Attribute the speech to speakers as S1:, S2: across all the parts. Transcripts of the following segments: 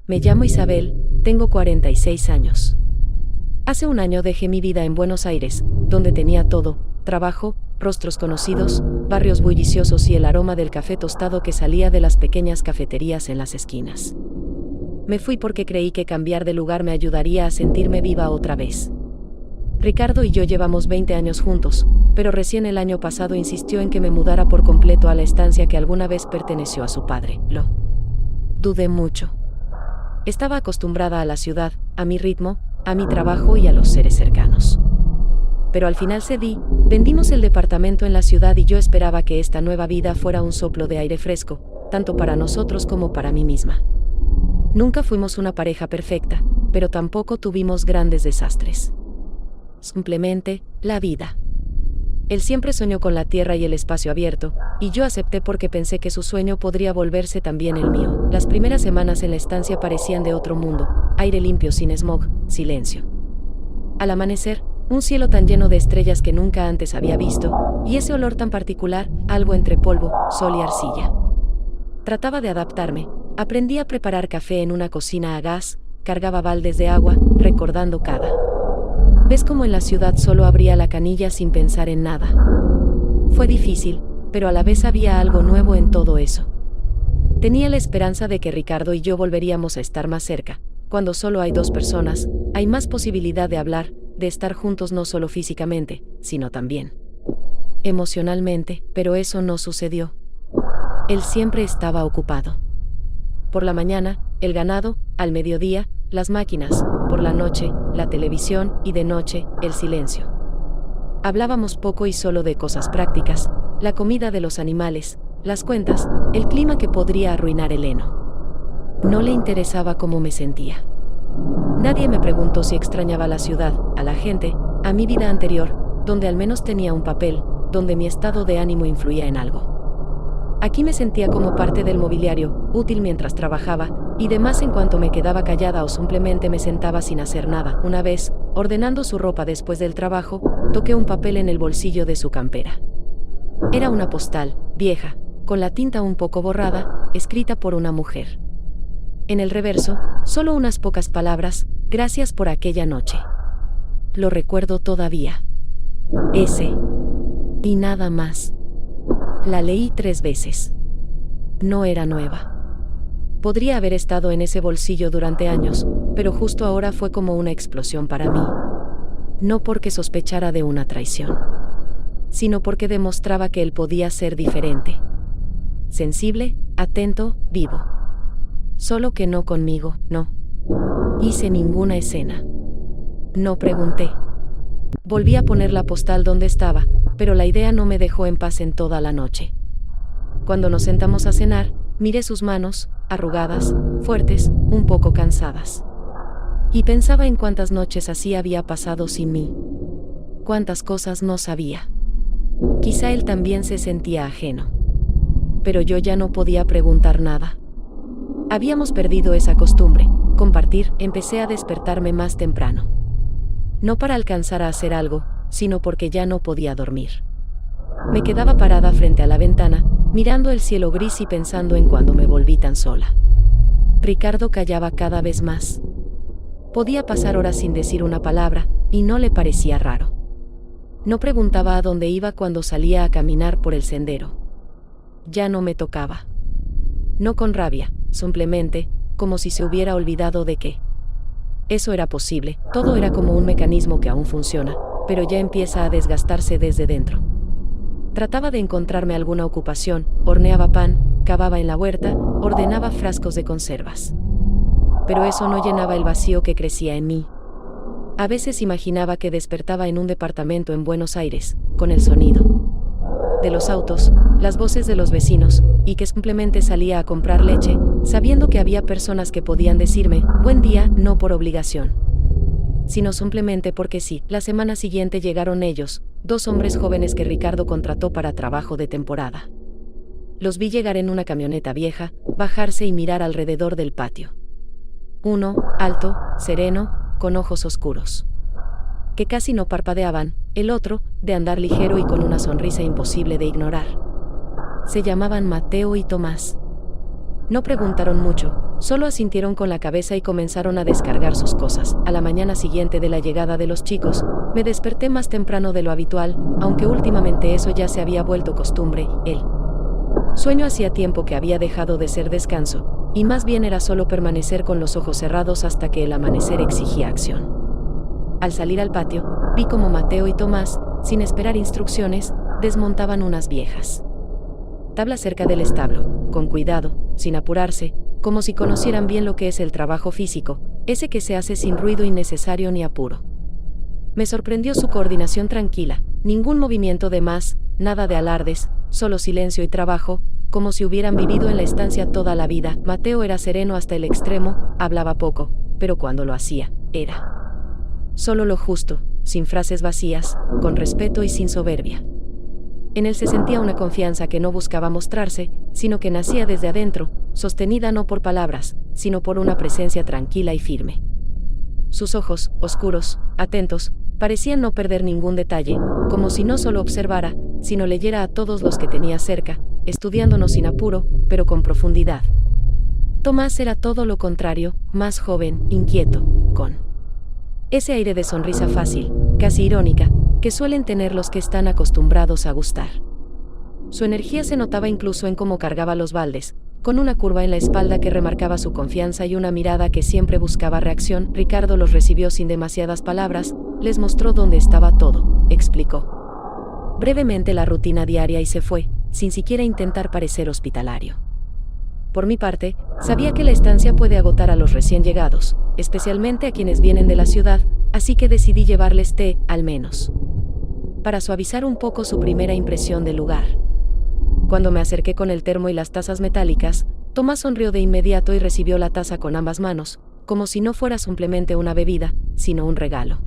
S1: Me llamo Isabel, tengo 46 años. Hace un año dejé mi vida en Buenos Aires, donde tenía todo: trabajo, rostros conocidos, barrios bulliciosos y el aroma del café tostado que salía de las pequeñas cafeterías en las esquinas. Me fui porque creí que cambiar de lugar me ayudaría a sentirme viva otra vez. Ricardo y yo llevamos 20 años juntos, pero recién el año pasado insistió en que me mudara por completo a la estancia que alguna vez perteneció a su padre. Lo dudé mucho. Estaba acostumbrada a la ciudad, a mi ritmo, a mi trabajo y a los seres cercanos. Pero al final cedí, vendimos el departamento en la ciudad y yo esperaba que esta nueva vida fuera un soplo de aire fresco, tanto para nosotros como para mí misma. Nunca fuimos una pareja perfecta, pero tampoco tuvimos grandes desastres. Simplemente, la vida. Él siempre soñó con la tierra y el espacio abierto, y yo acepté porque pensé que su sueño podría volverse también el mío. Las primeras semanas en la estancia parecían de otro mundo: aire limpio sin smog, silencio. Al amanecer, un cielo tan lleno de estrellas que nunca antes había visto, y ese olor tan particular, algo entre polvo, sol y arcilla. Trataba de adaptarme, aprendí a preparar café en una cocina a gas, cargaba baldes de agua, recordando cada vez como en la ciudad solo abría la canilla sin pensar en nada. Fue difícil, pero a la vez había algo nuevo en todo eso. Tenía la esperanza de que Ricardo y yo volveríamos a estar más cerca. Cuando solo hay dos personas, hay más posibilidad de hablar, de estar juntos no solo físicamente, sino también emocionalmente, pero eso no sucedió. Él siempre estaba ocupado. Por la mañana, el ganado; al mediodía, las máquinas; por la noche, la televisión; y de noche, el silencio. Hablábamos poco y solo de cosas prácticas: la comida de los animales, las cuentas, el clima que podría arruinar el heno. No le interesaba cómo me sentía. Nadie me preguntó si extrañaba la ciudad, a la gente, a mi vida anterior, donde al menos tenía un papel, donde mi estado de ánimo influía en algo. Aquí me sentía como parte del mobiliario, útil mientras trabajaba, y demás en cuanto me quedaba callada o simplemente me sentaba sin hacer nada. Una vez, ordenando su ropa después del trabajo, toqué un papel en el bolsillo de su campera. Era una postal, vieja, con la tinta un poco borrada, escrita por una mujer. En el reverso, solo unas pocas palabras: gracias por aquella noche. Lo recuerdo todavía. Ese. Y nada más. La leí 3 veces. No era nueva. Podría haber estado en ese bolsillo durante años, pero justo ahora fue como una explosión para mí. No porque sospechara de una traición, sino porque demostraba que él podía ser diferente. Sensible, atento, vivo. Solo que no conmigo, no. Hice ninguna escena. No pregunté. Volví a poner la postal donde estaba, pero la idea no me dejó en paz en toda la noche. Cuando nos sentamos a cenar, miré sus manos, arrugadas, fuertes, un poco cansadas. Y pensaba en cuántas noches así había pasado sin mí. Cuántas cosas no sabía. Quizá él también se sentía ajeno. Pero yo ya no podía preguntar nada. Habíamos perdido esa costumbre, compartir. Empecé a despertarme más temprano. No para alcanzar a hacer algo, sino porque ya no podía dormir. Me quedaba parada frente a la ventana, mirando el cielo gris y pensando en cuando me volví tan sola. Ricardo callaba cada vez más. Podía pasar horas sin decir una palabra, y no le parecía raro. No preguntaba a dónde iba cuando salía a caminar por el sendero. Ya no me tocaba. No con rabia, simplemente, como si se hubiera olvidado de que eso era posible. Todo era como un mecanismo que aún funciona, pero ya empieza a desgastarse desde dentro. Trataba de encontrarme alguna ocupación: horneaba pan, cavaba en la huerta, ordenaba frascos de conservas. Pero eso no llenaba el vacío que crecía en mí. A veces imaginaba que despertaba en un departamento en Buenos Aires, con el sonido de los autos, las voces de los vecinos, y que simplemente salía a comprar leche, sabiendo que había personas que podían decirme buen día, no por obligación, sino simplemente porque sí. La semana siguiente llegaron ellos, 2 hombres jóvenes que Ricardo contrató para trabajo de temporada. Los vi llegar en una camioneta vieja, bajarse y mirar alrededor del patio. Uno, alto, sereno, con ojos oscuros, que casi no parpadeaban; el otro, de andar ligero y con una sonrisa imposible de ignorar. Se llamaban Mateo y Tomás. No preguntaron mucho, Solo asintieron con la cabeza y comenzaron a descargar sus cosas. A la mañana siguiente de la llegada de los chicos, me desperté más temprano de lo habitual, aunque últimamente eso ya se había vuelto costumbre. El sueño hacía tiempo que había dejado de ser descanso, y más bien era solo permanecer con los ojos cerrados hasta que el amanecer exigía acción. Al salir al patio, vi como Mateo y Tomás, sin esperar instrucciones, desmontaban unas viejas tablas cerca del establo, con cuidado, sin apurarse, como si conocieran bien lo que es el trabajo físico, ese que se hace sin ruido innecesario ni apuro. Me sorprendió su coordinación tranquila, ningún movimiento de más, nada de alardes, solo silencio y trabajo, como si hubieran vivido en la estancia toda la vida. Mateo era sereno hasta el extremo, hablaba poco, pero cuando lo hacía, era solo lo justo, sin frases vacías, con respeto y sin soberbia. En él se sentía una confianza que no buscaba mostrarse, sino que nacía desde adentro, sostenida no por palabras, sino por una presencia tranquila y firme. Sus ojos, oscuros, atentos, parecían no perder ningún detalle, como si no solo observara, sino leyera a todos los que tenía cerca, estudiándonos sin apuro, pero con profundidad. Tomás era todo lo contrario, más joven, inquieto, con ese aire de sonrisa fácil, casi irónica, que suelen tener los que están acostumbrados a gustar. Su energía se notaba incluso en cómo cargaba los baldes, con una curva en la espalda que remarcaba su confianza y una mirada que siempre buscaba reacción. Ricardo los recibió sin demasiadas palabras, les mostró dónde estaba todo, explicó brevemente la rutina diaria y se fue, sin siquiera intentar parecer hospitalario. Por mi parte, sabía que la estancia puede agotar a los recién llegados, especialmente a quienes vienen de la ciudad, así que decidí llevarles té, al menos, para suavizar un poco su primera impresión del lugar. Cuando me acerqué con el termo y las tazas metálicas, Tomás sonrió de inmediato y recibió la taza con ambas manos, como si no fuera simplemente una bebida, sino un regalo.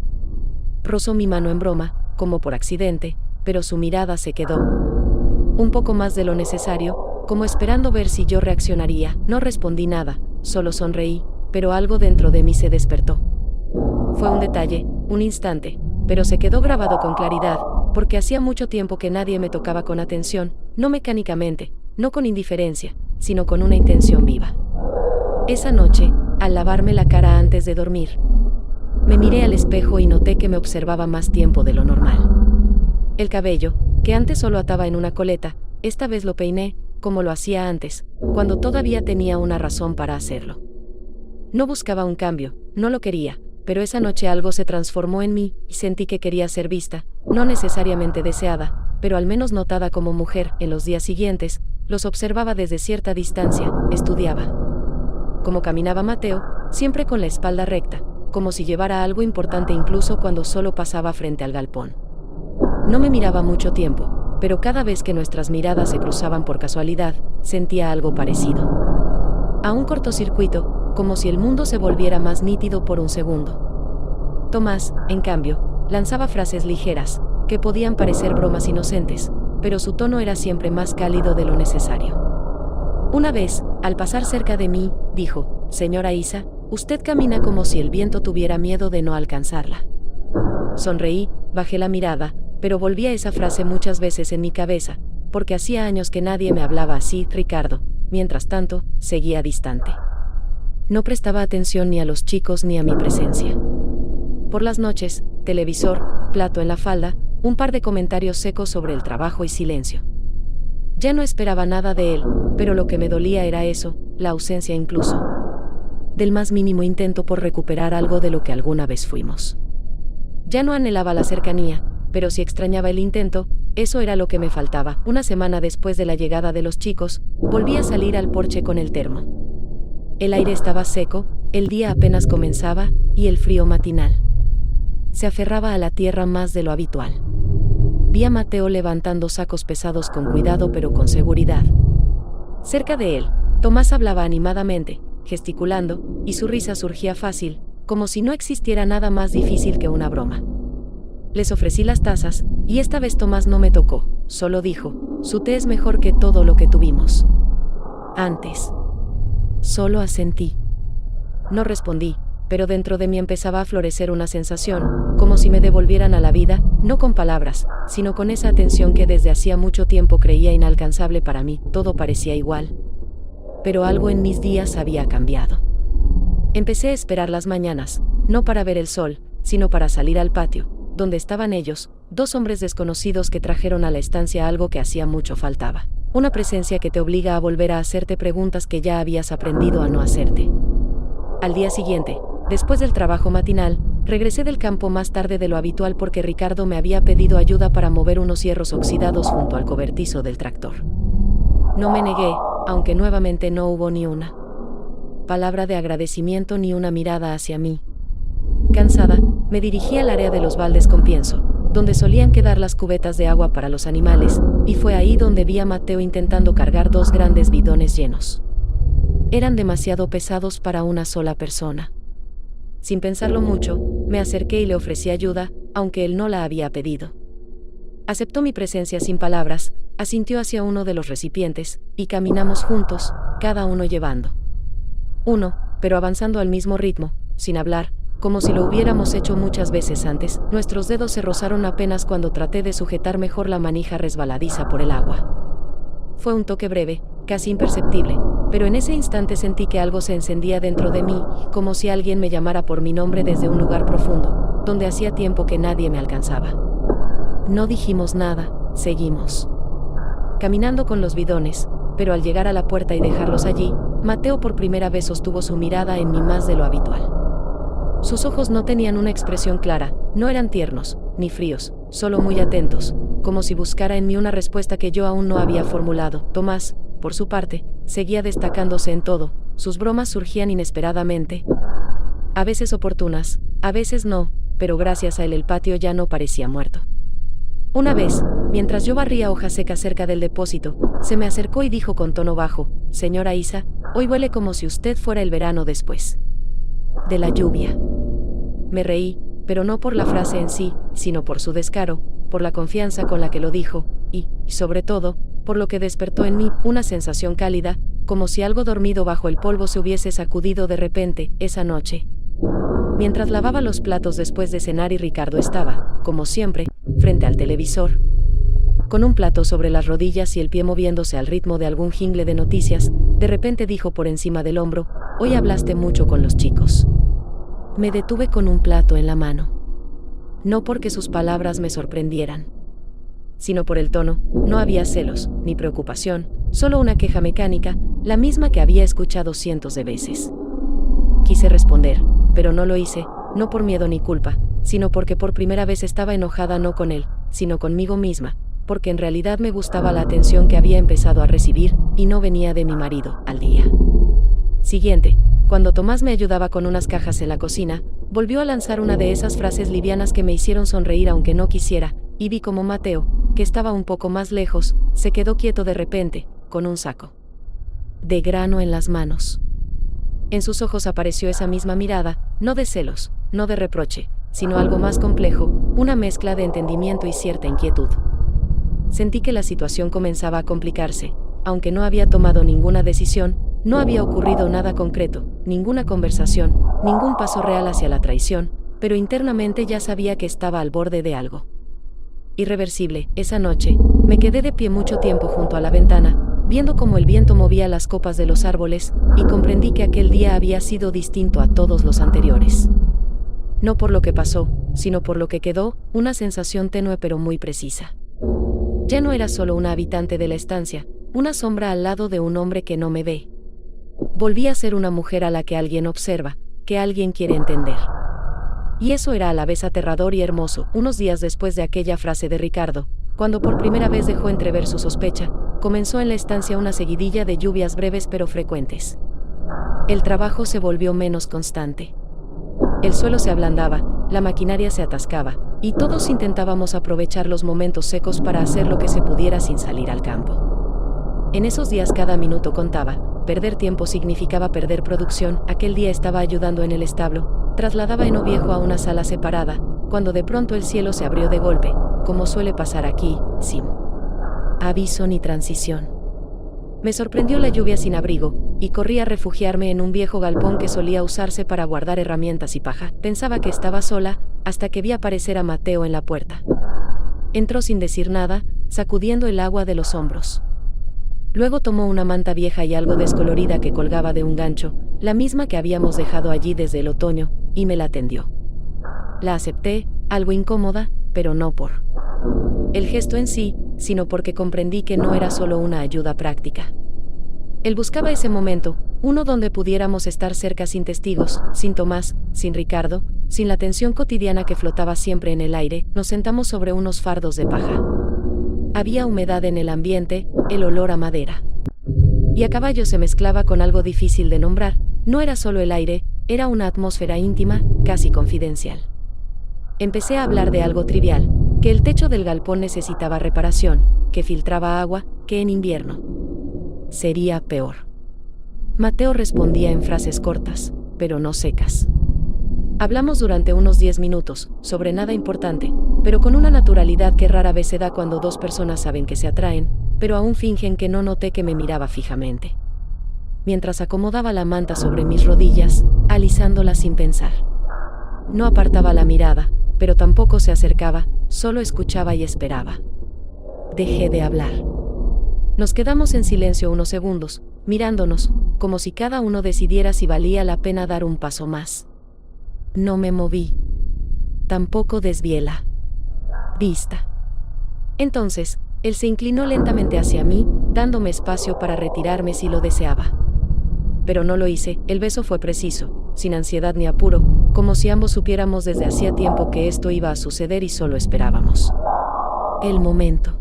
S1: Rozó mi mano en broma, como por accidente, pero su mirada se quedó un poco más de lo necesario, como esperando ver si yo reaccionaría. No respondí nada, solo sonreí, pero algo dentro de mí se despertó. Fue un detalle, un instante, pero se quedó grabado con claridad, porque hacía mucho tiempo que nadie me tocaba con atención, no mecánicamente, no con indiferencia, sino con una intención viva. Esa noche, al lavarme la cara antes de dormir, me miré al espejo y noté que me observaba más tiempo de lo normal. El cabello, que antes solo ataba en una coleta, esta vez lo peiné, como lo hacía antes, cuando todavía tenía una razón para hacerlo. No buscaba un cambio, no lo quería, pero esa noche algo se transformó en mí, y sentí que quería ser vista, no necesariamente deseada, pero al menos notada como mujer. En los días siguientes, los observaba desde cierta distancia, estudiaba cómo caminaba Mateo, siempre con la espalda recta, como si llevara algo importante incluso cuando solo pasaba frente al galpón. No me miraba mucho tiempo, pero cada vez que nuestras miradas se cruzaban por casualidad, sentía algo parecido a un cortocircuito, como si el mundo se volviera más nítido por un segundo. Tomás, en cambio, lanzaba frases ligeras, que podían parecer bromas inocentes, pero su tono era siempre más cálido de lo necesario. Una vez, al pasar cerca de mí, dijo: «Señora Isa, usted camina como si el viento tuviera miedo de no alcanzarla». Sonreí, bajé la mirada, pero volví a esa frase muchas veces en mi cabeza, porque hacía años que nadie me hablaba así. Ricardo, mientras tanto, seguía distante. No prestaba atención ni a los chicos ni a mi presencia. Por las noches, televisor, plato en la falda, un par de comentarios secos sobre el trabajo y silencio. Ya no esperaba nada de él, pero lo que me dolía era eso, la ausencia incluso del más mínimo intento por recuperar algo de lo que alguna vez fuimos. Ya no anhelaba la cercanía, pero si extrañaba el intento, eso era lo que me faltaba. Una semana después de la llegada de los chicos, volví a salir al porche con el termo. El aire estaba seco, el día apenas comenzaba, y el frío matinal se aferraba a la tierra más de lo habitual. Vi a Mateo levantando sacos pesados con cuidado pero con seguridad. Cerca de él, Tomás hablaba animadamente, gesticulando, y su risa surgía fácil, como si no existiera nada más difícil que una broma. Les ofrecí las tazas, y esta vez Tomás no me tocó, solo dijo: «Su té es mejor que todo lo que tuvimos antes». Solo asentí. No respondí, pero dentro de mí empezaba a florecer una sensación, como si me devolvieran a la vida, no con palabras, sino con esa atención que desde hacía mucho tiempo creía inalcanzable para mí. Todo parecía igual. pero algo en mis días había cambiado. Empecé a esperar las mañanas, no para ver el sol, sino para salir al patio, donde estaban ellos, 2 hombres desconocidos que trajeron a la estancia algo que hacía mucho faltaba. Una presencia que te obliga a volver a hacerte preguntas que ya habías aprendido a no hacerte. Al día siguiente, después del trabajo matinal, regresé del campo más tarde de lo habitual porque Ricardo me había pedido ayuda para mover unos hierros oxidados junto al cobertizo del tractor. No me negué, aunque nuevamente no hubo ni una palabra de agradecimiento ni una mirada hacia mí. Cansada, me dirigí al área de los baldes con pienso, donde solían quedar las cubetas de agua para los animales, y fue ahí donde vi a Mateo intentando cargar 2 grandes bidones llenos. Eran demasiado pesados para una sola persona. Sin pensarlo mucho, me acerqué y le ofrecí ayuda, aunque él no la había pedido. Aceptó mi presencia sin palabras, asintió hacia uno de los recipientes, y caminamos juntos, cada uno llevando uno, pero avanzando al mismo ritmo, sin hablar, como si lo hubiéramos hecho muchas veces antes. Nuestros dedos se rozaron apenas cuando traté de sujetar mejor la manija resbaladiza por el agua. Fue un toque breve, casi imperceptible, pero en ese instante sentí que algo se encendía dentro de mí, como si alguien me llamara por mi nombre desde un lugar profundo, donde hacía tiempo que nadie me alcanzaba. No dijimos nada, seguimos caminando con los bidones, pero al llegar a la puerta y dejarlos allí, Mateo por primera vez sostuvo su mirada en mí más de lo habitual. Sus ojos no tenían una expresión clara, no eran tiernos, ni fríos, solo muy atentos, como si buscara en mí una respuesta que yo aún no había formulado. Tomás, por su parte, seguía destacándose en todo, sus bromas surgían inesperadamente, a veces oportunas, a veces no, pero gracias a él el patio ya no parecía muerto. Una vez, mientras yo barría hojas secas cerca del depósito, se me acercó y dijo con tono bajo: «Señora Isa, hoy huele como si usted fuera el verano después de la lluvia». Me reí, pero no por la frase en sí, sino por su descaro, por la confianza con la que lo dijo, y, sobre todo, por lo que despertó en mí, una sensación cálida, como si algo dormido bajo el polvo se hubiese sacudido de repente, esa noche. Mientras lavaba los platos después de cenar y Ricardo estaba, como siempre, frente al televisor, con un plato sobre las rodillas y el pie moviéndose al ritmo de algún jingle de noticias, de repente dijo por encima del hombro: «Hoy hablaste mucho con los chicos». Me detuve con un plato en la mano. No porque sus palabras me sorprendieran, sino por el tono. No había celos, ni preocupación, solo una queja mecánica, la misma que había escuchado cientos de veces. Quise responder, pero no lo hice, no por miedo ni culpa, sino porque por primera vez estaba enojada no con él, sino conmigo misma, porque en realidad me gustaba la atención que había empezado a recibir, y no venía de mi marido. Al día siguiente, cuando Tomás me ayudaba con unas cajas en la cocina, volvió a lanzar una de esas frases livianas que me hicieron sonreír aunque no quisiera, y vi como Mateo, que estaba un poco más lejos, se quedó quieto de repente, con un saco de grano en las manos. En sus ojos apareció esa misma mirada, no de celos, no de reproche, sino algo más complejo, una mezcla de entendimiento y cierta inquietud. Sentí que la situación comenzaba a complicarse, aunque no había tomado ninguna decisión, no había ocurrido nada concreto, ninguna conversación, ningún paso real hacia la traición, pero internamente ya sabía que estaba al borde de algo irreversible. Esa noche, me quedé de pie mucho tiempo junto a la ventana, viendo cómo el viento movía las copas de los árboles, y comprendí que aquel día había sido distinto a todos los anteriores. No por lo que pasó, sino por lo que quedó, una sensación tenue pero muy precisa. Ya no era solo una habitante de la estancia, una sombra al lado de un hombre que no me ve. Volví a ser una mujer a la que alguien observa, que alguien quiere entender. Y eso era a la vez aterrador y hermoso. Unos días después de aquella frase de Ricardo, cuando por primera vez dejó entrever su sospecha, comenzó en la estancia una seguidilla de lluvias breves pero frecuentes. El trabajo se volvió menos constante. El suelo se ablandaba, la maquinaria se atascaba, y todos intentábamos aprovechar los momentos secos para hacer lo que se pudiera sin salir al campo. En esos días cada minuto contaba, perder tiempo significaba perder producción. Aquel día estaba ayudando en el establo, trasladaba heno viejo a una sala separada, cuando de pronto el cielo se abrió de golpe, como suele pasar aquí, sin aviso ni transición. Me sorprendió la lluvia sin abrigo, y corrí a refugiarme en un viejo galpón que solía usarse para guardar herramientas y paja. Pensaba que estaba sola, hasta que vi aparecer a Mateo en la puerta. Entró sin decir nada, sacudiendo el agua de los hombros. Luego tomó una manta vieja y algo descolorida que colgaba de un gancho, la misma que habíamos dejado allí desde el otoño, y me la tendió. La acepté, algo incómoda, pero no por el gesto en sí, sino porque comprendí que no era solo una ayuda práctica. Él buscaba ese momento, uno donde pudiéramos estar cerca sin testigos, sin Tomás, sin Ricardo, sin la tensión cotidiana que flotaba siempre en el aire. Nos sentamos sobre unos fardos de paja. Había humedad en el ambiente, el olor a madera. Y a caballo se mezclaba con algo difícil de nombrar, no era solo el aire, era una atmósfera íntima, casi confidencial. Empecé a hablar de algo trivial, que el techo del galpón necesitaba reparación, que filtraba agua, que en invierno sería peor. Mateo respondía en frases cortas, pero no secas. Hablamos durante unos 10 minutos, sobre nada importante, pero con una naturalidad que rara vez se da cuando dos personas saben que se atraen, pero aún fingen que no noté que me miraba fijamente. Mientras acomodaba la manta sobre mis rodillas, alisándola sin pensar. No apartaba la mirada, pero tampoco se acercaba, solo escuchaba y esperaba. Dejé de hablar. Nos quedamos en silencio unos segundos, mirándonos, como si cada uno decidiera si valía la pena dar un paso más. No me moví. Tampoco desvié la vista. Entonces, él se inclinó lentamente hacia mí, dándome espacio para retirarme si lo deseaba. Pero no lo hice, el beso fue preciso, sin ansiedad ni apuro, como si ambos supiéramos desde hacía tiempo que esto iba a suceder y solo esperábamos el momento.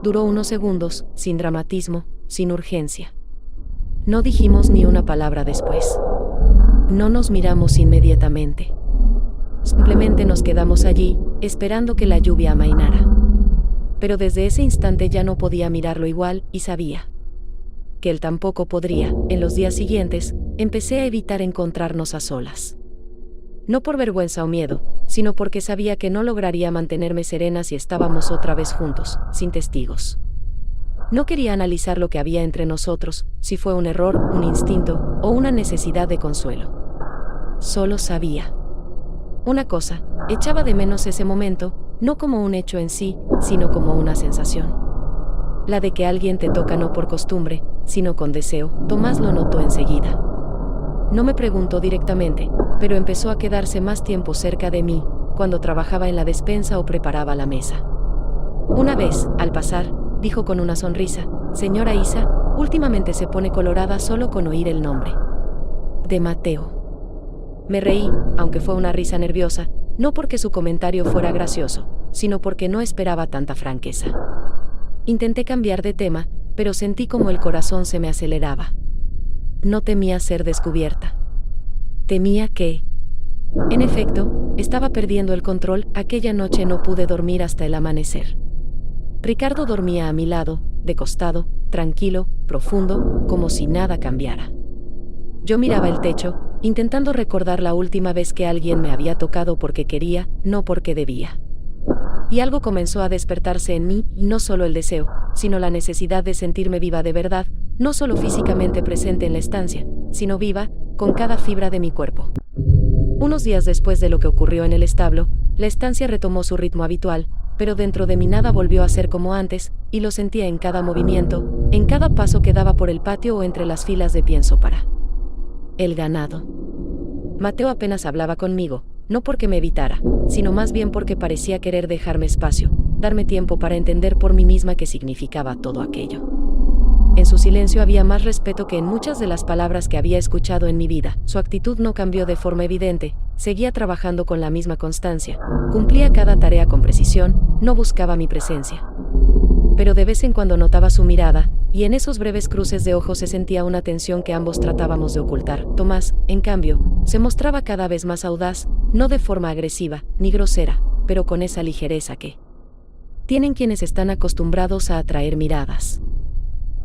S1: Duró unos segundos, sin dramatismo, sin urgencia. No dijimos ni una palabra después. No nos miramos inmediatamente. Simplemente nos quedamos allí, esperando que la lluvia amainara. Pero desde ese instante ya no podía mirarlo igual, y sabía que él tampoco podría. En los días siguientes, empecé a evitar encontrarnos a solas. No por vergüenza o miedo, sino porque sabía que no lograría mantenerme serena si estábamos otra vez juntos, sin testigos. No quería analizar lo que había entre nosotros, si fue un error, un instinto, o una necesidad de consuelo. Solo sabía una cosa, echaba de menos ese momento, no como un hecho en sí, sino como una sensación. La de que alguien te toca no por costumbre, sino con deseo. Tomás lo notó enseguida. No me preguntó directamente, pero empezó a quedarse más tiempo cerca de mí, cuando trabajaba en la despensa o preparaba la mesa. Una vez, al pasar, dijo con una sonrisa: «Señora Isa, últimamente se pone colorada solo con oír el nombre de Mateo». Me reí, aunque fue una risa nerviosa, no porque su comentario fuera gracioso, sino porque no esperaba tanta franqueza. Intenté cambiar de tema, pero sentí como el corazón se me aceleraba. No temía ser descubierta. Temía que, en efecto, estaba perdiendo el control. Aquella noche no pude dormir hasta el amanecer. Ricardo dormía a mi lado, de costado, tranquilo, profundo, como si nada cambiara. Yo miraba el techo, intentando recordar la última vez que alguien me había tocado porque quería, no porque debía. Y algo comenzó a despertarse en mí, y no solo el deseo, sino la necesidad de sentirme viva de verdad, no solo físicamente presente en la estancia, sino viva, con cada fibra de mi cuerpo. Unos días después de lo que ocurrió en el establo, la estancia retomó su ritmo habitual, pero dentro de mí nada volvió a ser como antes, y lo sentía en cada movimiento, en cada paso que daba por el patio o entre las filas de pienso para el ganado. Mateo apenas hablaba conmigo, no porque me evitara, sino más bien porque parecía querer dejarme espacio, darme tiempo para entender por mí misma qué significaba todo aquello. En su silencio había más respeto que en muchas de las palabras que había escuchado en mi vida. Su actitud no cambió de forma evidente, seguía trabajando con la misma constancia, cumplía cada tarea con precisión, no buscaba mi presencia. Pero de vez en cuando notaba su mirada, y en esos breves cruces de ojos se sentía una tensión que ambos tratábamos de ocultar. Tomás, en cambio, se mostraba cada vez más audaz, no de forma agresiva, ni grosera, pero con esa ligereza que tienen quienes están acostumbrados a atraer miradas.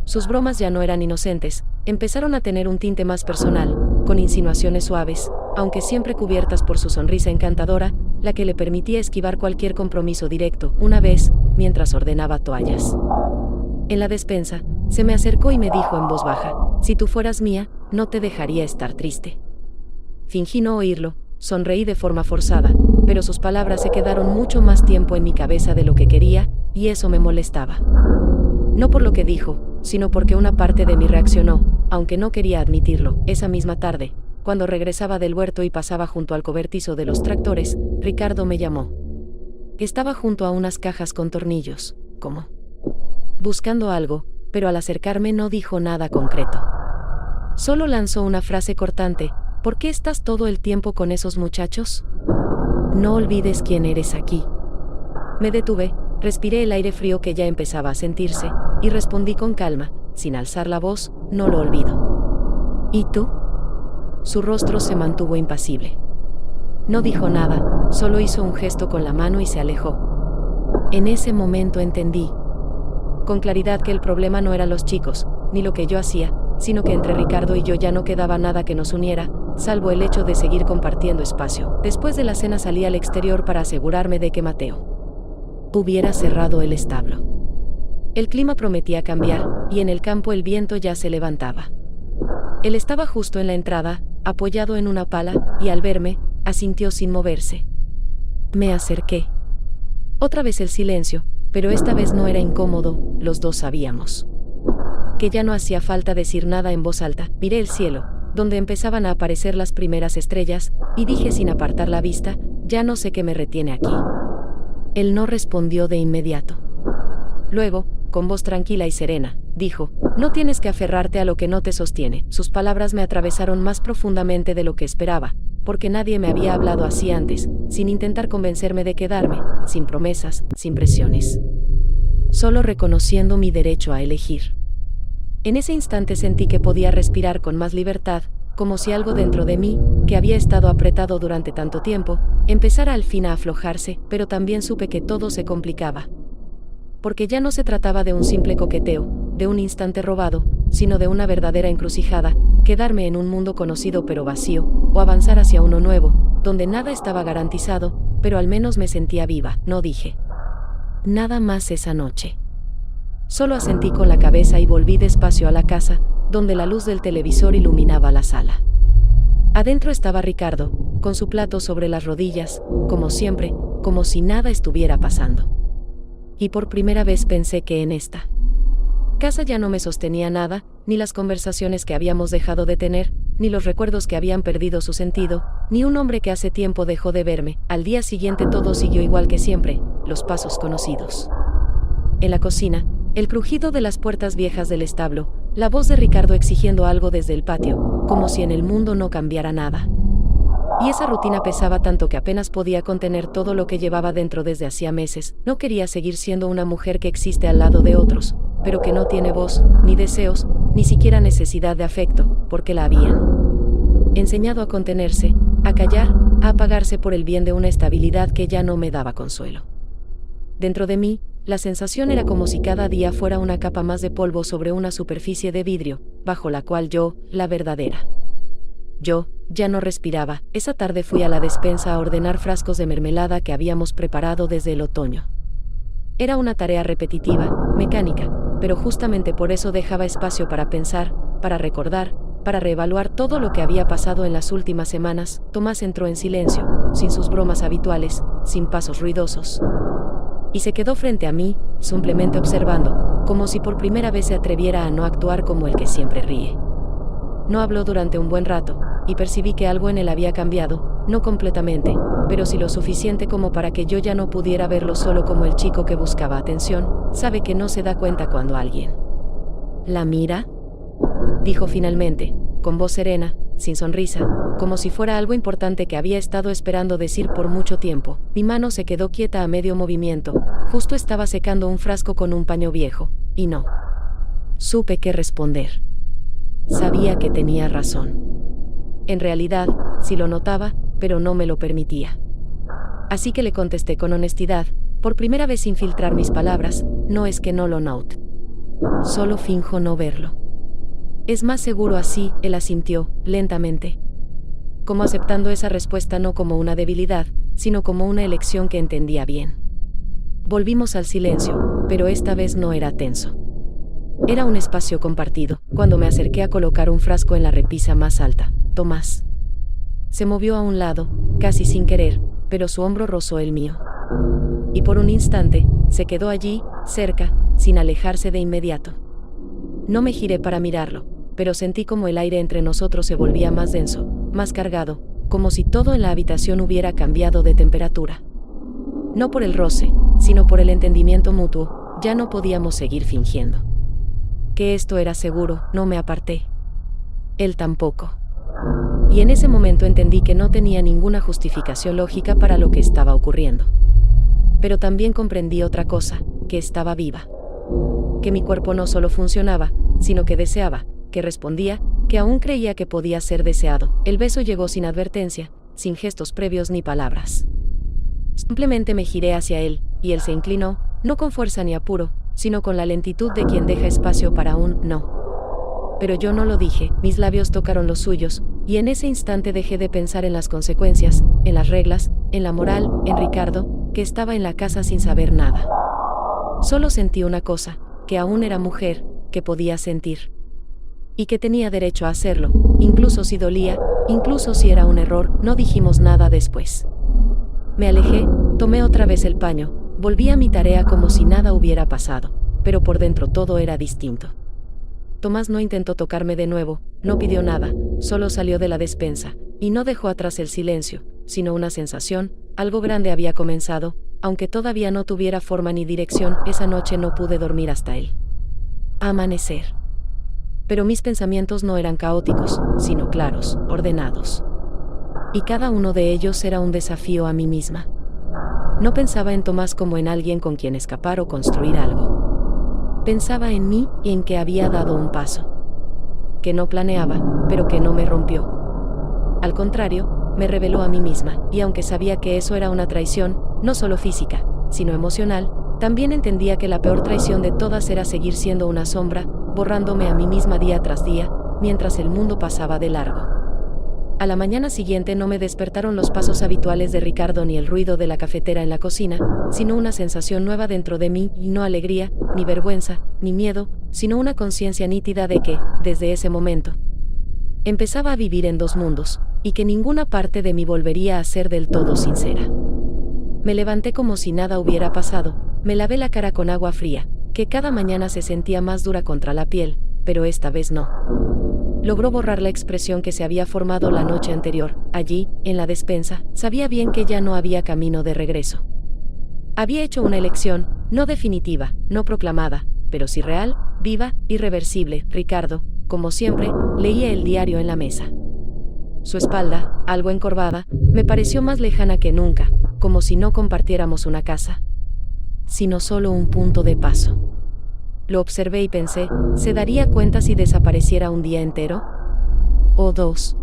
S1: Sus bromas ya no eran inocentes, empezaron a tener un tinte más personal, con insinuaciones suaves, aunque siempre cubiertas por su sonrisa encantadora, la que le permitía esquivar cualquier compromiso directo. Una vez, mientras ordenaba toallas en la despensa, se me acercó y me dijo en voz baja: «Si tú fueras mía, no te dejaría estar triste». Fingí no oírlo, sonreí de forma forzada, pero sus palabras se quedaron mucho más tiempo en mi cabeza de lo que quería, y eso me molestaba. No por lo que dijo, sino porque una parte de mí reaccionó, aunque no quería admitirlo. Esa misma tarde, cuando regresaba del huerto y pasaba junto al cobertizo de los tractores, Ricardo me llamó. Estaba junto a unas cajas con tornillos, como buscando algo, pero al acercarme no dijo nada concreto. Solo lanzó una frase cortante: ¿por qué estás todo el tiempo con esos muchachos? No olvides quién eres aquí. Me detuve, respiré el aire frío que ya empezaba a sentirse, y respondí con calma, sin alzar la voz: no lo olvido. ¿Y tú? Su rostro se mantuvo impasible. No dijo nada, solo hizo un gesto con la mano y se alejó. En ese momento entendí con claridad que el problema no eran los chicos, ni lo que yo hacía, sino que entre Ricardo y yo ya no quedaba nada que nos uniera, salvo el hecho de seguir compartiendo espacio. Después de la cena salí al exterior para asegurarme de que Mateo hubiera cerrado el establo. El clima prometía cambiar, y en el campo el viento ya se levantaba. Él estaba justo en la entrada, apoyado en una pala, y al verme, asintió sin moverse. Me acerqué. Otra vez el silencio, pero esta vez no era incómodo, los dos sabíamos que ya no hacía falta decir nada en voz alta. Miré el cielo, donde empezaban a aparecer las primeras estrellas, y dije sin apartar la vista: ya no sé qué me retiene aquí. Él no respondió de inmediato. Luego, con voz tranquila y serena, dijo: no tienes que aferrarte a lo que no te sostiene. Sus palabras me atravesaron más profundamente de lo que esperaba, porque nadie me había hablado así antes, sin intentar convencerme de quedarme, sin promesas, sin presiones. Solo reconociendo mi derecho a elegir. En ese instante sentí que podía respirar con más libertad, como si algo dentro de mí, que había estado apretado durante tanto tiempo, empezara al fin a aflojarse, pero también supe que todo se complicaba. Porque ya no se trataba de un simple coqueteo, de un instante robado, sino de una verdadera encrucijada: quedarme en un mundo conocido pero vacío, o avanzar hacia uno nuevo, donde nada estaba garantizado, pero al menos me sentía viva. No dije nada más esa noche. Solo asentí con la cabeza y volví despacio a la casa, donde la luz del televisor iluminaba la sala. Adentro estaba Ricardo, con su plato sobre las rodillas, como siempre, como si nada estuviera pasando. Y por primera vez pensé que en esta casa ya no me sostenía nada, ni las conversaciones que habíamos dejado de tener, ni los recuerdos que habían perdido su sentido, ni un hombre que hace tiempo dejó de verme. Al día siguiente todo siguió igual que siempre, los pasos conocidos. En la cocina, el crujido de las puertas viejas del establo, la voz de Ricardo exigiendo algo desde el patio, como si en el mundo no cambiara nada. Y esa rutina pesaba tanto que apenas podía contener todo lo que llevaba dentro desde hacía meses. No quería seguir siendo una mujer que existe al lado de otros, pero que no tiene voz, ni deseos, ni siquiera necesidad de afecto, porque la habían enseñado a contenerse, a callar, a apagarse por el bien de una estabilidad que ya no me daba consuelo. Dentro de mí, la sensación era como si cada día fuera una capa más de polvo sobre una superficie de vidrio, bajo la cual yo, la verdadera yo, ya no respiraba. Esa tarde fui a la despensa a ordenar frascos de mermelada que habíamos preparado desde el otoño. Era una tarea repetitiva, mecánica, pero justamente por eso dejaba espacio para pensar, para recordar, para reevaluar todo lo que había pasado en las últimas semanas. Tomás entró en silencio, sin sus bromas habituales, sin pasos ruidosos. Y se quedó frente a mí, simplemente observando, como si por primera vez se atreviera a no actuar como el que siempre ríe. No habló durante un buen rato, y percibí que algo en él había cambiado, no completamente, pero sí lo suficiente como para que yo ya no pudiera verlo solo como el chico que buscaba atención. ¿Sabe que no se da cuenta cuando alguien la mira?, dijo finalmente, con voz serena, sin sonrisa, como si fuera algo importante que había estado esperando decir por mucho tiempo. Mi mano se quedó quieta a medio movimiento, justo estaba secando un frasco con un paño viejo, y no supe qué responder. Sabía que tenía razón. En realidad, sí lo notaba, pero no me lo permitía. Así que le contesté con honestidad, por primera vez sin filtrar mis palabras: no es que no lo note. Solo finjo no verlo. Es más seguro así. Él asintió, lentamente, como aceptando esa respuesta no como una debilidad, sino como una elección que entendía bien. Volvimos al silencio, pero esta vez no era tenso. Era un espacio compartido. Cuando me acerqué a colocar un frasco en la repisa más alta, Tomás se movió a un lado, casi sin querer, pero su hombro rozó el mío. Y por un instante, se quedó allí, cerca, sin alejarse de inmediato. No me giré para mirarlo, pero sentí como el aire entre nosotros se volvía más denso, más cargado, como si todo en la habitación hubiera cambiado de temperatura. No por el roce, sino por el entendimiento mutuo, ya no podíamos seguir fingiendo. Que esto era seguro, no me aparté. Él tampoco. Y en ese momento entendí que no tenía ninguna justificación lógica para lo que estaba ocurriendo. Pero también comprendí otra cosa, que estaba viva. Que mi cuerpo no solo funcionaba, sino que deseaba, que respondía, que aún creía que podía ser deseado. El beso llegó sin advertencia, sin gestos previos ni palabras. Simplemente me giré hacia él, y él se inclinó, no con fuerza ni apuro, sino con la lentitud de quien deja espacio para un no. Pero yo no lo dije, mis labios tocaron los suyos, y en ese instante dejé de pensar en las consecuencias, en las reglas, en la moral, en Ricardo, que estaba en la casa sin saber nada. Solo sentí una cosa, que aún era mujer, que podía sentir. Y que tenía derecho a hacerlo, incluso si dolía, incluso si era un error. No dijimos nada después. Me alejé, tomé otra vez el paño, volví a mi tarea como si nada hubiera pasado, pero por dentro todo era distinto. Tomás no intentó tocarme de nuevo, no pidió nada, solo salió de la despensa, y no dejó atrás el silencio, sino una sensación, algo grande había comenzado, aunque todavía no tuviera forma ni dirección. Esa noche no pude dormir hasta el amanecer. Pero mis pensamientos no eran caóticos, sino claros, ordenados. Y cada uno de ellos era un desafío a mí misma. No pensaba en Tomás como en alguien con quien escapar o construir algo. Pensaba en mí y en que había dado un paso. Que no planeaba, pero que no me rompió. Al contrario, me reveló a mí misma, y aunque sabía que eso era una traición, no solo física, sino emocional, también entendía que la peor traición de todas era seguir siendo una sombra, borrándome a mí misma día tras día, mientras el mundo pasaba de largo. A la mañana siguiente no me despertaron los pasos habituales de Ricardo ni el ruido de la cafetera en la cocina, sino una sensación nueva dentro de mí, y no alegría, ni vergüenza, ni miedo, sino una conciencia nítida de que, desde ese momento, empezaba a vivir en dos mundos, y que ninguna parte de mí volvería a ser del todo sincera. Me levanté como si nada hubiera pasado, me lavé la cara con agua fría, que cada mañana se sentía más dura contra la piel, pero esta vez no. Logró borrar la expresión que se había formado la noche anterior. Allí, en la despensa, sabía bien que ya no había camino de regreso. Había hecho una elección, no definitiva, no proclamada, pero sí real, viva, irreversible. Ricardo, como siempre, leía el diario en la mesa. Su espalda, algo encorvada, me pareció más lejana que nunca, como si no compartiéramos una casa, sino solo un punto de paso. Lo observé y pensé, ¿se daría cuenta si desapareciera un día entero? ¿O dos?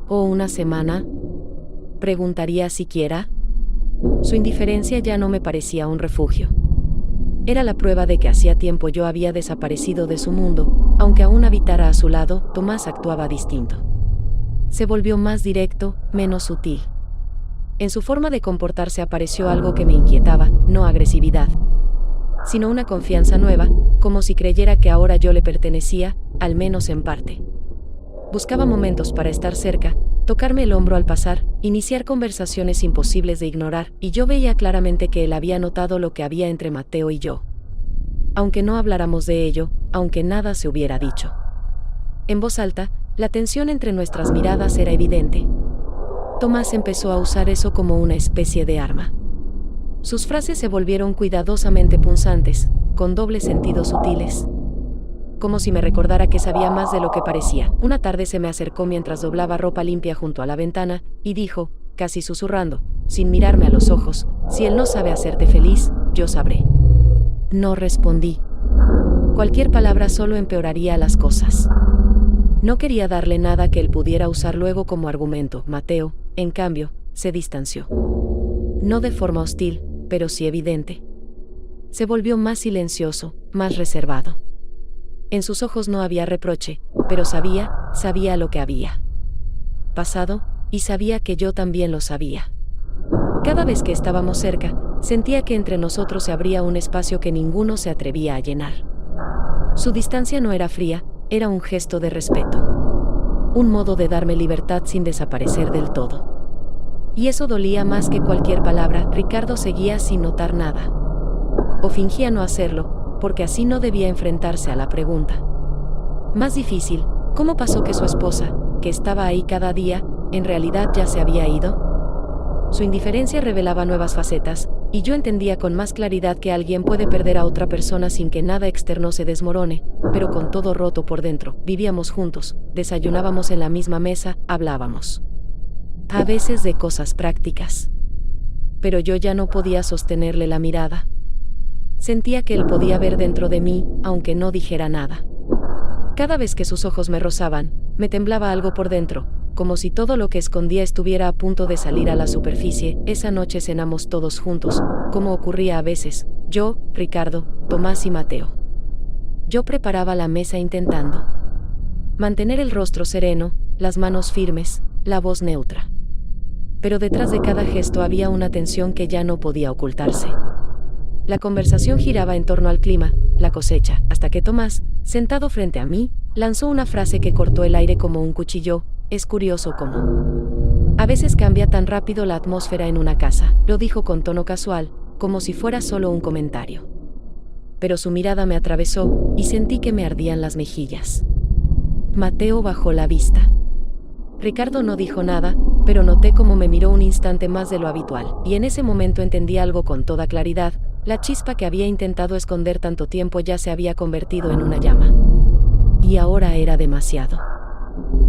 S1: ¿O una semana? ¿Preguntaría siquiera? Su indiferencia ya no me parecía un refugio. Era la prueba de que hacía tiempo yo había desaparecido de su mundo, aunque aún habitara a su lado. Tomás actuaba distinto. Se volvió más directo, menos sutil. En su forma de comportarse apareció algo que me inquietaba, no agresividad, sino una confianza nueva, como si creyera que ahora yo le pertenecía, al menos en parte. Buscaba momentos para estar cerca, tocarme el hombro al pasar, iniciar conversaciones imposibles de ignorar, y yo veía claramente que él había notado lo que había entre Mateo y yo. Aunque no habláramos de ello, aunque nada se hubiera dicho. En voz alta, la tensión entre nuestras miradas era evidente. Tomás empezó a usar eso como una especie de arma. Sus frases se volvieron cuidadosamente punzantes, con dobles sentidos sutiles. Como si me recordara que sabía más de lo que parecía. Una tarde se me acercó mientras doblaba ropa limpia junto a la ventana, y dijo, casi susurrando, sin mirarme a los ojos, si él no sabe hacerte feliz, yo sabré. No respondí. Cualquier palabra solo empeoraría las cosas. No quería darle nada que él pudiera usar luego como argumento. Mateo, en cambio, se distanció. No de forma hostil, pero sí evidente. Se volvió más silencioso, más reservado. En sus ojos no había reproche, pero sabía lo que había pasado, y sabía que yo también lo sabía. Cada vez que estábamos cerca, sentía que entre nosotros se abría un espacio que ninguno se atrevía a llenar. Su distancia no era fría, era un gesto de respeto. Un modo de darme libertad sin desaparecer del todo. Y eso dolía más que cualquier palabra. Ricardo seguía sin notar nada. O fingía no hacerlo, porque así no debía enfrentarse a la pregunta. Más difícil, ¿cómo pasó que su esposa, que estaba ahí cada día, en realidad ya se había ido? Su indiferencia revelaba nuevas facetas, y yo entendía con más claridad que alguien puede perder a otra persona sin que nada externo se desmorone, pero con todo roto por dentro. Vivíamos juntos, desayunábamos en la misma mesa, hablábamos. A veces de cosas prácticas. Pero yo ya no podía sostenerle la mirada. Sentía que él podía ver dentro de mí, aunque no dijera nada. Cada vez que sus ojos me rozaban, me temblaba algo por dentro, como si todo lo que escondía estuviera a punto de salir a la superficie. Esa noche cenamos todos juntos, como ocurría a veces, yo, Ricardo, Tomás y Mateo. Yo preparaba la mesa intentando mantener el rostro sereno, las manos firmes, la voz neutra. Pero detrás de cada gesto había una tensión que ya no podía ocultarse. La conversación giraba en torno al clima, la cosecha, hasta que Tomás, sentado frente a mí, lanzó una frase que cortó el aire como un cuchillo. Es curioso cómo a veces cambia tan rápido la atmósfera en una casa, lo dijo con tono casual, como si fuera solo un comentario. Pero su mirada me atravesó, y sentí que me ardían las mejillas. Mateo bajó la vista. Ricardo no dijo nada, pero noté cómo me miró un instante más de lo habitual, y en ese momento entendí algo con toda claridad. La chispa que había intentado esconder tanto tiempo ya se había convertido en una llama. Y ahora era demasiado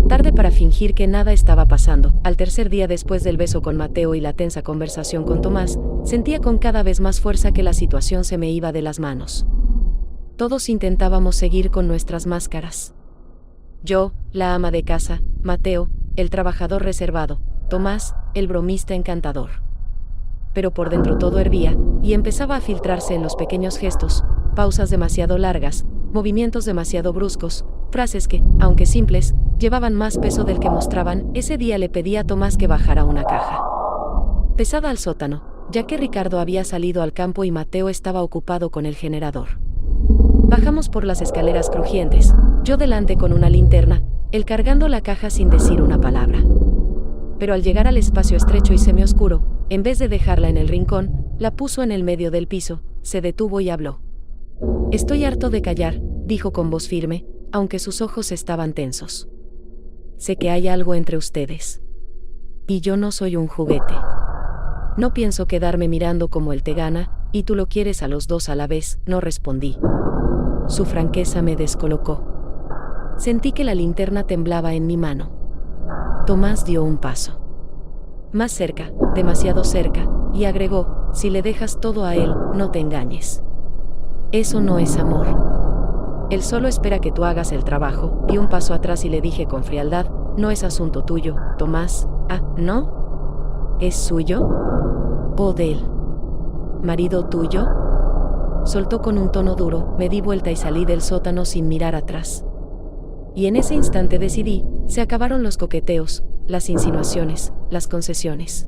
S1: tarde para fingir que nada estaba pasando. Al tercer día después del beso con Mateo y la tensa conversación con Tomás, sentía con cada vez más fuerza que la situación se me iba de las manos. Todos intentábamos seguir con nuestras máscaras. Yo, la ama de casa, Mateo, el trabajador reservado, Tomás, el bromista encantador. Pero por dentro todo hervía, y empezaba a filtrarse en los pequeños gestos, pausas demasiado largas, movimientos demasiado bruscos, frases que, aunque simples, llevaban más peso del que mostraban. Ese día le pedí a Tomás que bajara una caja pesada al sótano, ya que Ricardo había salido al campo y Mateo estaba ocupado con el generador. Bajamos por las escaleras crujientes, yo delante con una linterna, él cargando la caja sin decir una palabra. Pero al llegar al espacio estrecho y semioscuro, en vez de dejarla en el rincón, la puso en el medio del piso, se detuvo y habló. Estoy harto de callar, dijo con voz firme, aunque sus ojos estaban tensos. Sé que hay algo entre ustedes. Y yo no soy un juguete. No pienso quedarme mirando como él te gana, y tú lo quieres a los dos a la vez, no respondí. Su franqueza me descolocó. Sentí que la linterna temblaba en mi mano. Tomás dio un paso más cerca, demasiado cerca, y agregó, si le dejas todo a él, no te engañes. Eso no es amor. Él solo espera que tú hagas el trabajo. Di un paso atrás y le dije con frialdad, no es asunto tuyo, Tomás. Ah, ¿no? ¿Es suyo? ¿O de él? ¿Marido tuyo? Soltó con un tono duro, me di vuelta y salí del sótano sin mirar atrás. Y en ese instante decidí, se acabaron los coqueteos, las insinuaciones, las concesiones.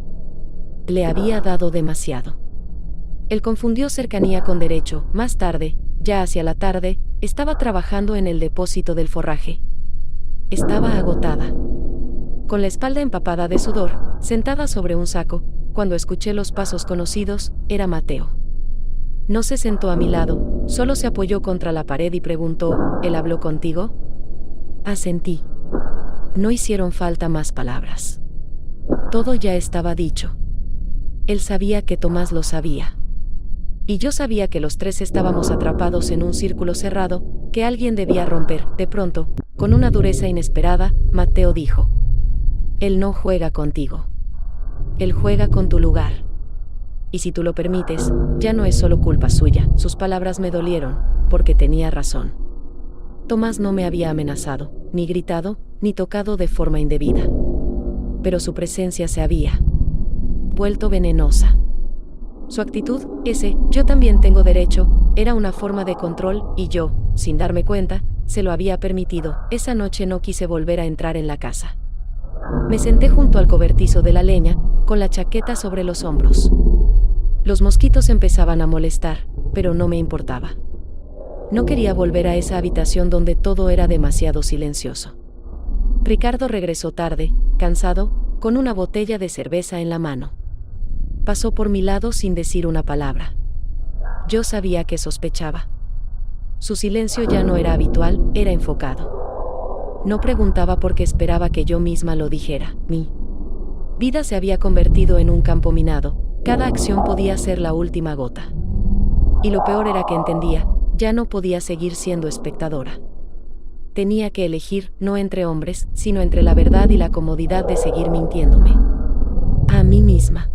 S1: Le había dado demasiado. Él confundió cercanía con derecho. Más tarde, ya hacia la tarde, estaba trabajando en el depósito del forraje. Estaba agotada. Con la espalda empapada de sudor, sentada sobre un saco, cuando escuché los pasos conocidos, era Mateo. No se sentó a mi lado, solo se apoyó contra la pared y preguntó, ¿él habló contigo? Asentí. No hicieron falta más palabras. Todo ya estaba dicho. Él sabía que Tomás lo sabía. Y yo sabía que los tres estábamos atrapados en un círculo cerrado, que alguien debía romper. De pronto, con una dureza inesperada, Mateo dijo: Él no juega contigo. Él juega con tu lugar. Y si tú lo permites, ya no es solo culpa suya. Sus palabras me dolieron, porque tenía razón. Tomás no me había amenazado, ni gritado, ni tocado de forma indebida. Pero su presencia se había vuelto venenosa. Su actitud, yo también tengo derecho, era una forma de control, y yo, sin darme cuenta, se lo había permitido. Esa noche no quise volver a entrar en la casa. Me senté junto al cobertizo de la leña, con la chaqueta sobre los hombros. Los mosquitos empezaban a molestar, pero no me importaba. No quería volver a esa habitación donde todo era demasiado silencioso. Ricardo regresó tarde, cansado, con una botella de cerveza en la mano. Pasó por mi lado sin decir una palabra. Yo sabía que sospechaba. Su silencio ya no era habitual, era enfocado. no preguntaba porque esperaba que yo misma lo dijera. Mi vida se había convertido en un campo minado, cada acción podía ser la última gota. Y lo peor era que entendía, ya no podía seguir siendo espectadora. Tenía que elegir, no entre hombres, sino entre la verdad y la comodidad de seguir mintiéndome a mí misma.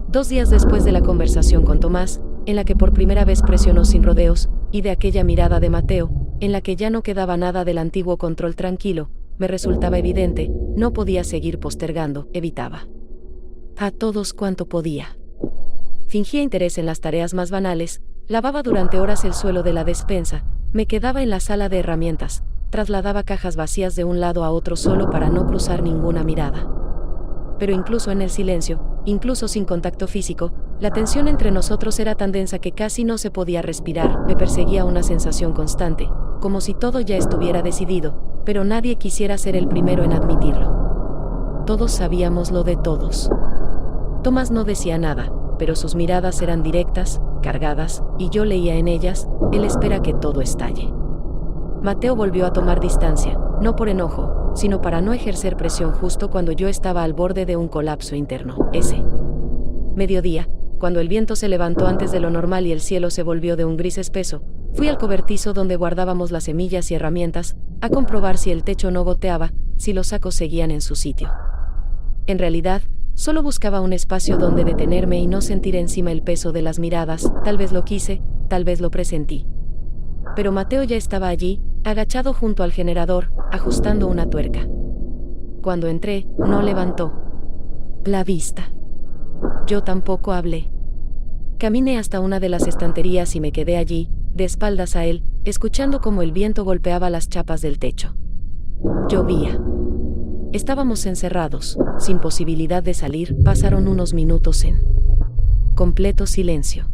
S1: 2 días después de la conversación con Tomás, en la que por primera vez presionó sin rodeos, y de aquella mirada de Mateo, en la que ya no quedaba nada del antiguo control tranquilo, me resultaba evidente, no podía seguir postergando, evitaba a todos cuanto podía. Fingía interés en las tareas más banales, lavaba durante horas el suelo de la despensa, me quedaba en la sala de herramientas, trasladaba cajas vacías de un lado a otro solo para no cruzar ninguna mirada. Pero incluso en el silencio, incluso sin contacto físico, la tensión entre nosotros era tan densa que casi no se podía respirar, me perseguía una sensación constante, como si todo ya estuviera decidido, pero nadie quisiera ser el primero en admitirlo. Todos sabíamos lo de todos. Tomás no decía nada, pero sus miradas eran directas, cargadas, y yo leía en ellas, él espera que todo estalle. Mateo volvió a tomar distancia, no por enojo, sino para no ejercer presión justo cuando yo estaba al borde de un colapso interno. Ese mediodía, cuando el viento se levantó antes de lo normal y el cielo se volvió de un gris espeso, fui al cobertizo donde guardábamos las semillas y herramientas, a comprobar si el techo no goteaba, si los sacos seguían en su sitio. En realidad, solo buscaba un espacio donde detenerme y no sentir encima el peso de las miradas, tal vez lo quise, tal vez lo presentí. Pero Mateo ya estaba allí, agachado junto al generador, ajustando una tuerca. Cuando entré, no levantó la vista. Yo tampoco hablé. Caminé hasta una de las estanterías y me quedé allí, de espaldas a él, escuchando cómo el viento golpeaba las chapas del techo. Llovía. Estábamos encerrados, sin posibilidad de salir, pasaron unos minutos en completo silencio.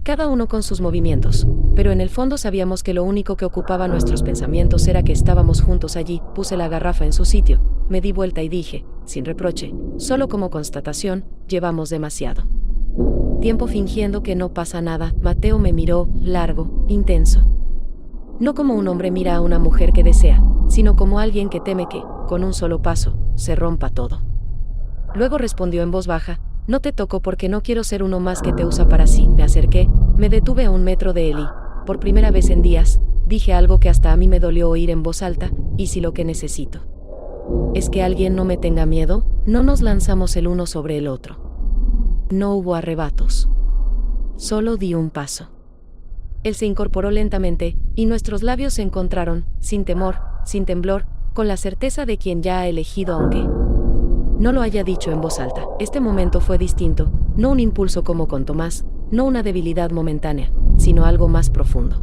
S1: Cada uno con sus movimientos, pero en el fondo sabíamos que lo único que ocupaba nuestros pensamientos era que estábamos juntos allí. Puse la garrafa en su sitio, me di vuelta y dije, sin reproche, solo como constatación, llevamos demasiado tiempo fingiendo que no pasa nada. Mateo me miró, largo, intenso. No como un hombre mira a una mujer que desea, sino como alguien que teme que, con un solo paso, se rompa todo. Luego respondió en voz baja, no te toco porque no quiero ser uno más que te usa para sí. Me acerqué, me detuve a 1 metro de él y, por primera vez en días, dije algo que hasta a mí me dolió oír en voz alta, ¿y si lo que necesito es que alguien no me tenga miedo? No nos lanzamos el uno sobre el otro. No hubo arrebatos. Solo di un paso. Él se incorporó lentamente, y nuestros labios se encontraron, sin temor, sin temblor, con la certeza de quien ya ha elegido aunque no lo haya dicho en voz alta. Este momento fue distinto, no un impulso como con Tomás, no una debilidad momentánea, sino algo más profundo.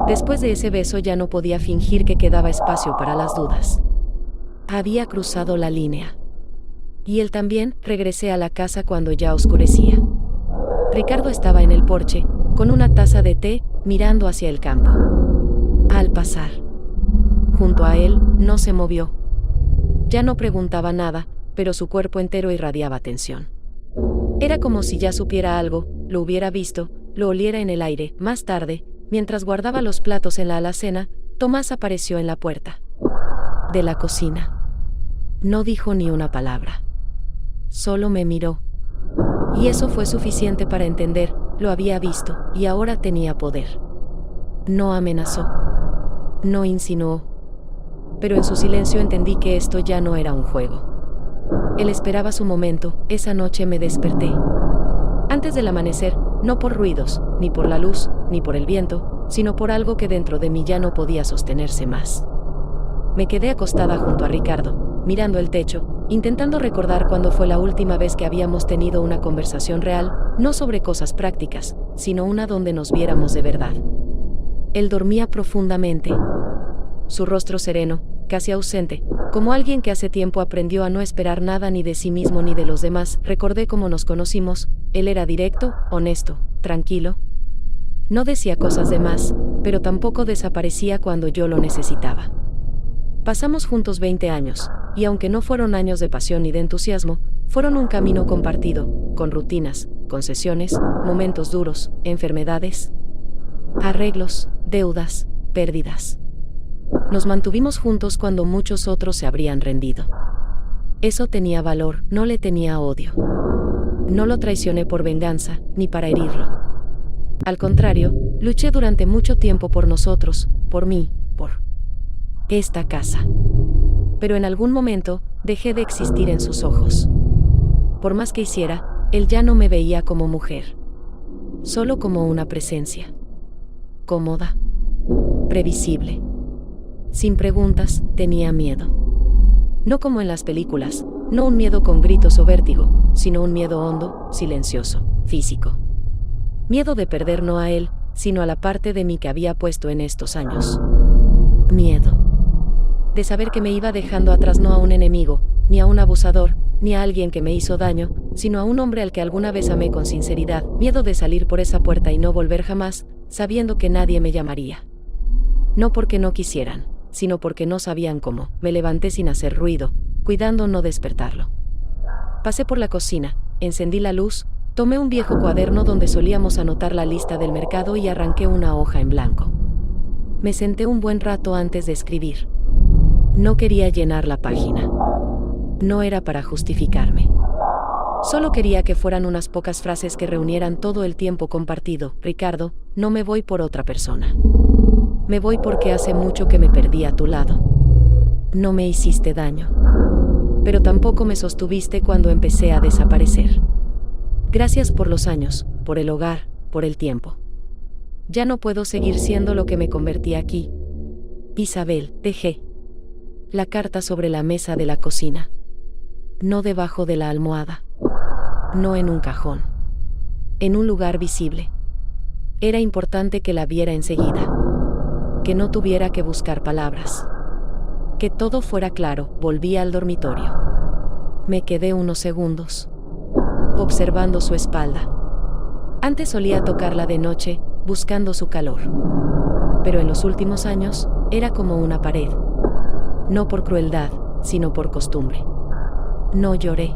S1: Después de ese beso ya no podía fingir que quedaba espacio para las dudas. Había cruzado la línea. Y él también. Regresé a la casa cuando ya oscurecía. Ricardo estaba en el porche, con una taza de té, mirando hacia el campo. Al pasar junto a él, no se movió. Ya no preguntaba nada, pero su cuerpo entero irradiaba tensión. Era como si ya supiera algo, lo hubiera visto, lo oliera en el aire. Más tarde, mientras guardaba los platos en la alacena, Tomás apareció en la puerta de la cocina. No dijo ni una palabra. Solo me miró. Y eso fue suficiente para entender, lo había visto, y ahora tenía poder. No amenazó. No insinuó. Pero en su silencio entendí que esto ya no era un juego. Él esperaba su momento. Esa noche me desperté antes del amanecer, no por ruidos, ni por la luz, ni por el viento, sino por algo que dentro de mí ya no podía sostenerse más. Me quedé acostada junto a Ricardo, mirando el techo, intentando recordar cuándo fue la última vez que habíamos tenido una conversación real, no sobre cosas prácticas, sino una donde nos viéramos de verdad. Él dormía profundamente. Su rostro sereno, casi ausente, como alguien que hace tiempo aprendió a no esperar nada ni de sí mismo ni de los demás. Recordé cómo nos conocimos. Él era directo, honesto, tranquilo. No decía cosas de más, pero tampoco desaparecía cuando yo lo necesitaba. Pasamos juntos 20 años, y aunque no fueron años de pasión ni de entusiasmo, fueron un camino compartido, con rutinas, concesiones, momentos duros, enfermedades, arreglos, deudas, pérdidas. Nos mantuvimos juntos cuando muchos otros se habrían rendido. Eso tenía valor, no le tenía odio. No lo traicioné por venganza, ni para herirlo. Al contrario, luché durante mucho tiempo por nosotros, por mí, por esta casa. Pero en algún momento, dejé de existir en sus ojos. Por más que hiciera, él ya no me veía como mujer. Solo como una presencia. Cómoda. Previsible. Sin preguntas, tenía miedo. No como en las películas, no un miedo con gritos o vértigo, sino un miedo hondo, silencioso, físico. Miedo de perder no a él, sino a la parte de mí que había puesto en estos años. Miedo. De saber que me iba dejando atrás no a un enemigo, ni a un abusador, ni a alguien que me hizo daño, sino a un hombre al que alguna vez amé con sinceridad. Miedo de salir por esa puerta y no volver jamás, sabiendo que nadie me llamaría. No porque no quisieran, sino porque no sabían cómo. Me levanté sin hacer ruido, cuidando no despertarlo. Pasé por la cocina, encendí la luz, tomé un viejo cuaderno donde solíamos anotar la lista del mercado y arranqué una hoja en blanco. Me senté un buen rato antes de escribir. No quería llenar la página. No era para justificarme. Solo quería que fueran unas pocas frases que reunieran todo el tiempo compartido. Ricardo, no me voy por otra persona. Me voy porque hace mucho que me perdí a tu lado. No me hiciste daño. Pero tampoco me sostuviste cuando empecé a desaparecer. Gracias por los años, por el hogar, por el tiempo. Ya no puedo seguir siendo lo que me convertí aquí. Isabel, dejé la carta sobre la mesa de la cocina. No debajo de la almohada. No en un cajón. En un lugar visible. Era importante que la viera enseguida. Que no tuviera que buscar palabras. Que todo fuera claro. Volví al dormitorio. Me quedé unos segundos observando su espalda. Antes solía tocarla de noche, buscando su calor. Pero en los últimos años, era como una pared. No por crueldad, sino por costumbre. No lloré.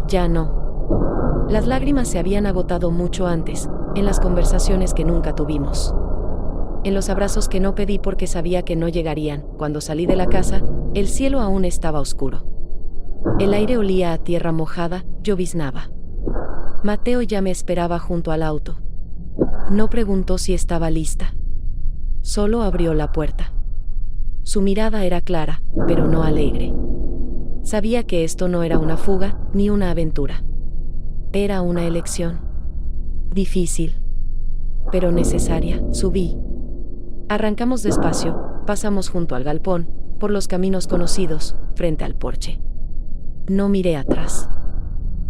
S1: Ya no. Las lágrimas se habían agotado mucho antes, en las conversaciones que nunca tuvimos. En los abrazos que no pedí porque sabía que no llegarían. Cuando salí de la casa, el cielo aún estaba oscuro. El aire olía a tierra mojada, lloviznaba. Mateo ya me esperaba junto al auto. No preguntó si estaba lista. Solo abrió la puerta. Su mirada era clara, pero no alegre. Sabía que esto no era una fuga, ni una aventura. Era una elección. Difícil. Pero necesaria. Subí. Arrancamos despacio, pasamos junto al galpón, por los caminos conocidos, frente al porche. No miré atrás.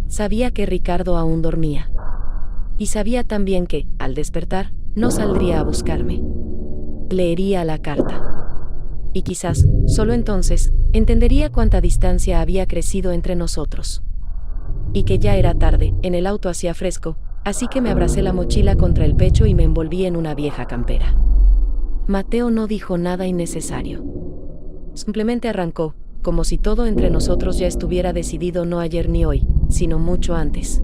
S1: Sabía que Ricardo aún dormía. Y sabía también que, al despertar, no saldría a buscarme. Leería la carta. Y quizás, solo entonces, entendería cuánta distancia había crecido entre nosotros. Y que ya era tarde, en el auto hacía fresco, así que me abracé la mochila contra el pecho y me envolví en una vieja campera. Mateo no dijo nada innecesario. Simplemente arrancó, como si todo entre nosotros ya estuviera decidido no ayer ni hoy, sino mucho antes.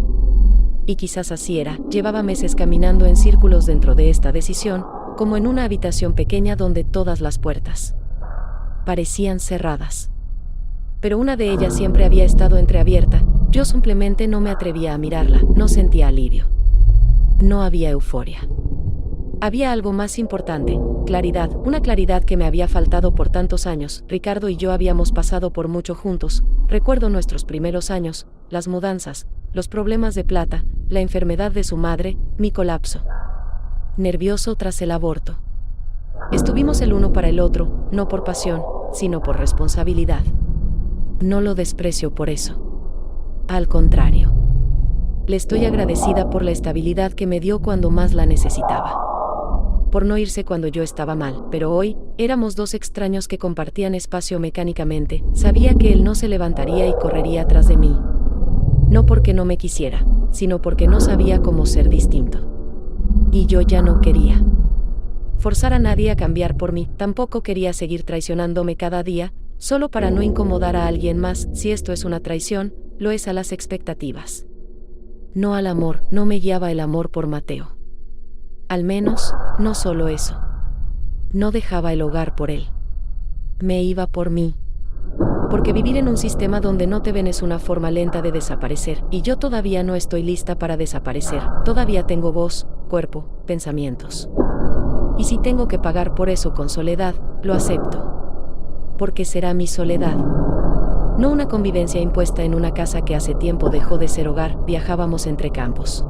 S1: Y quizás así era. Llevaba meses caminando en círculos dentro de esta decisión, como en una habitación pequeña donde todas las puertas parecían cerradas. Pero una de ellas siempre había estado entreabierta. Yo simplemente no me atrevía a mirarla, no sentía alivio. No había euforia. Había algo más importante, claridad, una claridad que me había faltado por tantos años. Ricardo y yo habíamos pasado por mucho juntos. Recuerdo nuestros primeros años, las mudanzas, los problemas de plata, la enfermedad de su madre, mi colapso nervioso tras el aborto. Estuvimos el uno para el otro, no por pasión, sino por responsabilidad. No lo desprecio por eso. Al contrario. Le estoy agradecida por la estabilidad que me dio cuando más la necesitaba. Por no irse cuando yo estaba mal, pero hoy, éramos dos extraños que compartían espacio mecánicamente. Sabía que él no se levantaría y correría tras de mí. No porque no me quisiera, sino porque no sabía cómo ser distinto. Y yo ya no quería forzar a nadie a cambiar por mí. Tampoco quería seguir traicionándome cada día, solo para no incomodar a alguien más. Si esto es una traición, lo es a las expectativas. No al amor. No me guiaba el amor por Mateo. Al menos, no solo eso. No dejaba el hogar por él. Me iba por mí. Porque vivir en un sistema donde no te ven es una forma lenta de desaparecer, y yo todavía no estoy lista para desaparecer. Todavía tengo voz, cuerpo, pensamientos. Y si tengo que pagar por eso con soledad, lo acepto. Porque será mi soledad. No una convivencia impuesta en una casa que hace tiempo dejó de ser hogar. Viajábamos entre campos.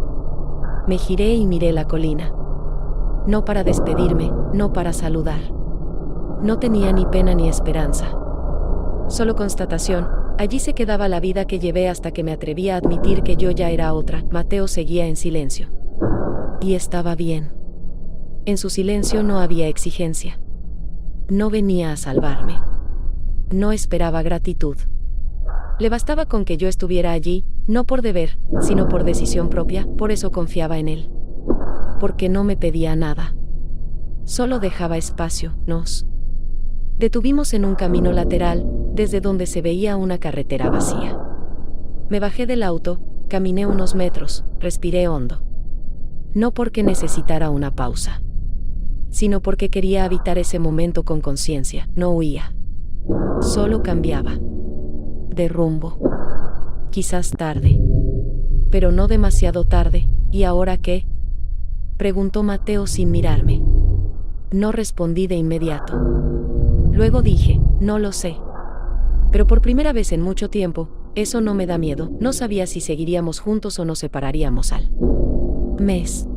S1: Me giré y miré la colina. No para despedirme, no para saludar. No tenía ni pena ni esperanza. Solo constatación, allí se quedaba la vida que llevé hasta que me atreví a admitir que yo ya era otra. Mateo seguía en silencio. Y estaba bien. En su silencio no había exigencia. No venía a salvarme. No esperaba gratitud. Le bastaba con que yo estuviera allí, no por deber, sino por decisión propia. Por eso confiaba en él. Porque no me pedía nada. Solo dejaba espacio. Nos detuvimos en un camino lateral, desde donde se veía una carretera vacía. Me bajé del auto, caminé unos metros, respiré hondo. No porque necesitara una pausa, sino porque quería habitar ese momento con conciencia. No huía. Solo cambiaba de rumbo. Quizás tarde, pero no demasiado tarde. ¿Y ahora qué?, preguntó Mateo sin mirarme. No respondí de inmediato. Luego dije, no lo sé. Pero por primera vez en mucho tiempo, eso no me da miedo. No sabía si seguiríamos juntos o nos separaríamos al mes.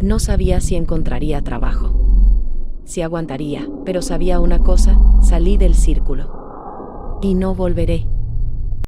S1: No sabía si encontraría trabajo, si aguantaría, pero sabía una cosa: salí del círculo. Y no volveré.